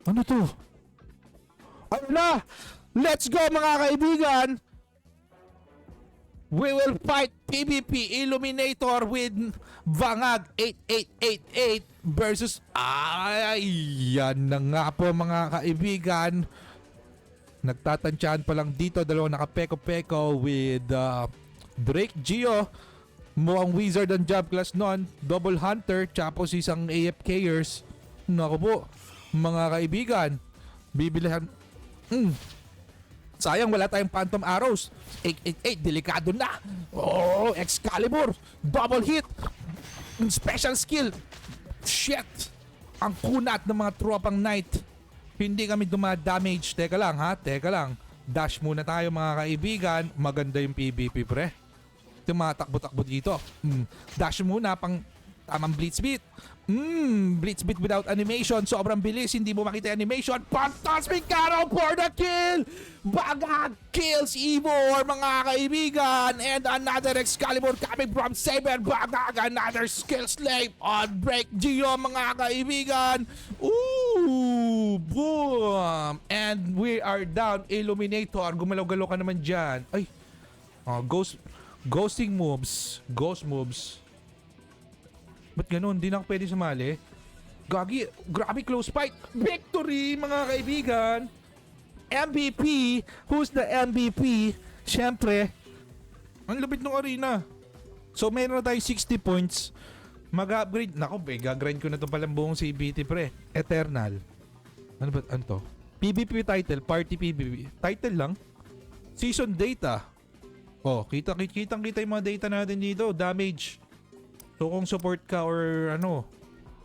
Ano to? Ano na? Let's go mga kaibigan! We will fight PvP Illuminator with Vangag 8888 versus... Ay, yan na nga po mga kaibigan. Nagtatansyahan pa lang dito. Dalawang nakapeko-peko with Drake Geo. Mukhang wizard ang job class nun. Double hunter. Tapos isang AFKers. Naku po, mga kaibigan. Bibilihan... Sayang wala tayong phantom arrows. 888, delikado na. Oh, Excalibur. Double hit. Special skill. Shit. Ang kunat ng mga tropang knight. Hindi kami dumadamage. Teka lang ha, teka lang. Dash muna tayo mga kaibigan. Maganda yung PvP pre. Tumatakbo-takbo dito. Dash muna pang tamang blitz beat. Blitz beat without animation. Sobrang bilis. Hindi mo makita animation. Fantastic arrow for the kill. Bagag kills Ivor mga kaibigan. And another Excalibur coming from Saber. Bagag another skill slave on Break Geo mga kaibigan. Ooh, boom. And we are down. Illuminator. Gumalaw-galaw ka naman dyan. Ay. Ghosting moves. Ghost moves. Ba't ganun? Di na ako pwede sumali. Gagi, grabe close fight. Victory mga kaibigan. MVP. Who's the MVP? Siyempre, ang lupit ng arena. So meron na tayo 60 points. Mag-upgrade. Naku, gagrind ko na ito palang buong CBT pre. Eternal. Ano ba? Ano to? PvP title. Party PvP. Title lang. Season data. Oh, kitang-kita yung mga data natin dito. Damage. So kung support ka or ano,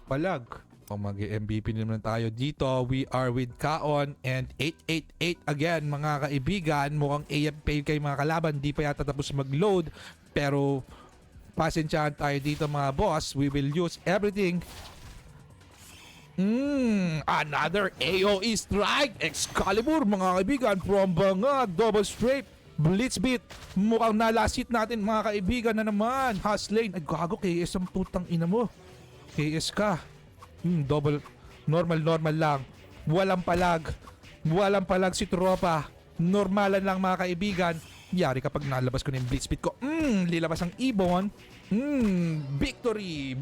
palag. Kung mag-MVP naman tayo dito, we are with Kaon and 888 again mga kaibigan. Mukhang AFK kayo mga kalaban, di pa yata tapos mag-load. Pero pasensyahan tayo dito mga boss. We will use everything. Another AoE strike. Excalibur mga kaibigan from Bangag. Double strafe. Blitz beat. Mukhang nalasit natin mga kaibigan na naman. Huslane. Ay gago, KS ang putang ina mo. KS ka. Double. Normal lang. Walang palag si tropa. Normalan lang mga kaibigan. Yari kapag nalabas ko na yung blitz beat ko. Lilabas ang ibon. Victory.